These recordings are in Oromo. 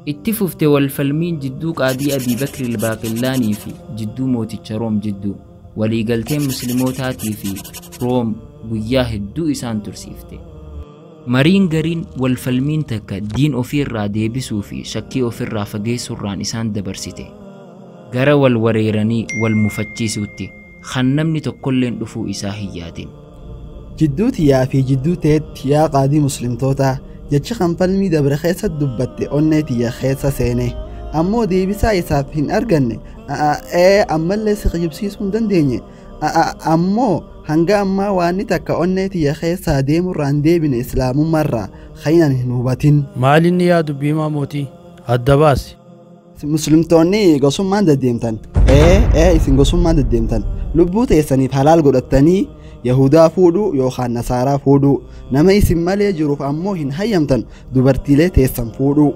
اتففت والفلمين جدو قاضي أبي بكر الباقلاني في جدو موتي روم جدو ولي قلتين مسلموتاتي في روم وياه الدو إسان ترسيفته مرين قرين والفلمين تكا دين أفير را ديبسو في شكي أفير را فقيسو ران إسان دبرسته قرى والوريراني والمفتشيسوتي خنمني تقلن دفو إساهيات جدوتي يا في جدوتيت يا قاضي مسلم توتا جتش خنفلمي دبر خيسة دبت أونيتي يا خيسة سيني أمو ديبسا إسافين أرغن أما اللي سيخجبسيس من دنديني أمو hanga amma waan takka onneeti ya keessa deemurraan deebine islaamummaarraa khaynan hin hubatin maalinni yaa dubbii maamotii adda baasi muslimtoonni gosummaan deddeemtan isin gosummaan deddeemtan lubbuu teessaniif halaal godhattanii yahudaa fuudhuu yookaan nasaaraa fuudhuu nama isin malee jiruuf ammoo hin hayyamtan dubartiilee teessan fuudhuu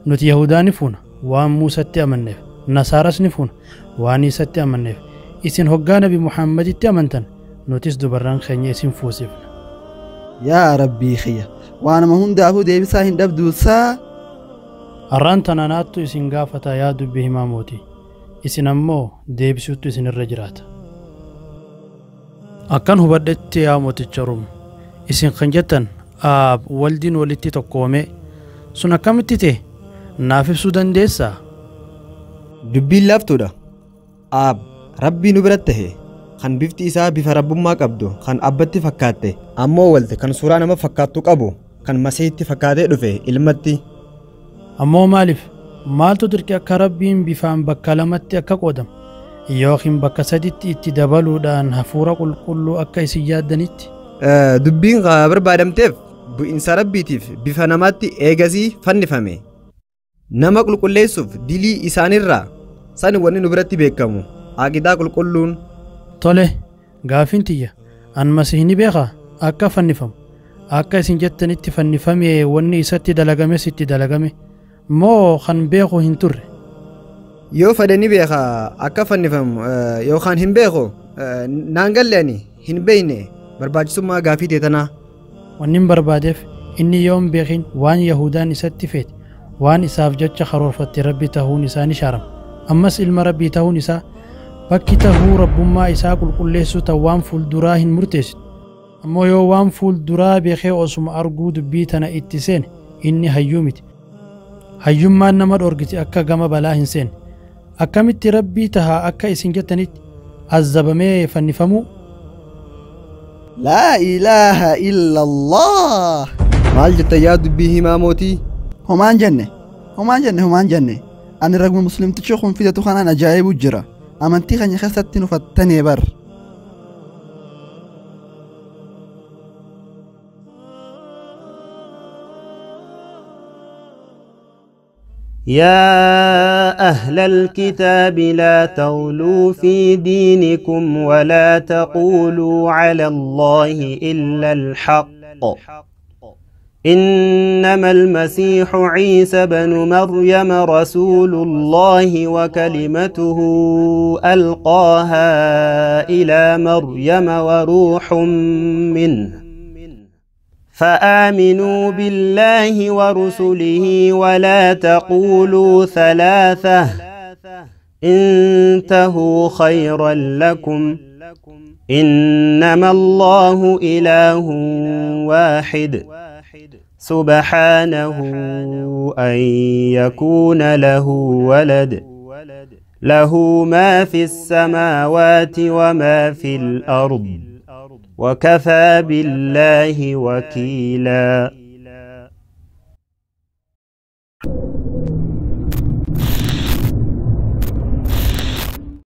nuti yahudaa ni fuuna waan muusatti amanneef nasaaras ni fuuna waan isatti amanneef isin hoggaa nabi muhammaditti amantan nutis dubarran keenya isin fuusifna yaa rabbii khiyya waanuma hundaafuu deebisaa hin dhabduusaa arraan tananaattu isin gaafata yaa dubbii himaamooti isin ammoo deebisuutu isin irra jiraata akkan hubadhetti yaa mooticha rum isin kan jettan waldiin walitti tokkoome sun akkamitti ta'e naaf ibsuu dandeessaa dubbiin laaftuudha rabbii nu biratti ta'e kan bifti isaa bifa rabbummaa qabdu kan abbatti fakkaatte ammoo walte kan suuraa nama fakkaattu qabu kan masiihitti fakkaatee dhufe ilmatti ammoo maaltu dirqi akka rabbiin bifaan bakka lamatti akka qoodam yookiin bakka saditti itti dabaluudhaan hafuura qulqulluu akka isin yaaddanitti dubbiin barbaadamteef bu'insa rabbiitiif bifa namaatti eegasii fannifame nama qulqulleessuuf dilii isaanirraa sani wanni nu biratti beekamu aqidaa qulqulluun tole gaafin tiyya an masihni beeka akka fannifamu akka isin jettanitti fannifame wanni isatti dalagame sitti dalagame moo kan beeku hin turre yoo fadani beeka akka fannifamu yookaan hin beeku naangalleani hin beeyne barbaachisummaa gaafii teetanaa wanni barbaadeef inni yoon beekin waan yahudaan isatti feete waan isaaf jecha karoorfatte rabbi tahuun isaa ni shaarama ammas ilma rabbii tahuun isaa bakki tahuu rabbummaa isaa qulqulleessuu ta'u waan fuulduraa hin murteessitu ammoo yoo waan fuulduraa beekee osuma arguu dubbii tana itti seene inni hayyuu miti hayyummaan nama dhorgiti akka gama balaa hin seene akkamitti rabbii tahaa akka isin jettanitti azabamee fannifamuu laa ilaaha illa allah maal jetta yaa dubbii himaa mootii homaan jenne ani ragma muslimtichi kun fidatu kanaan ajaa'ibu jira amantii keenya keessatti nu fattanee bar يا أهل الكتاب لا تغلوا في دينكم ولا تقولوا على الله إلا الحق إنما المسيح عيسى بن مريم رسول الله وكلمته ألقاها إلى مريم وروح منه فآمنوا بالله ورسله ولا تقولوا ثلاثة انتهوا خيرا لكم إنما الله إله واحد سبحانه أن يكون له ولد له ما في السماوات وما في الأرض وكفى بالله وكيلا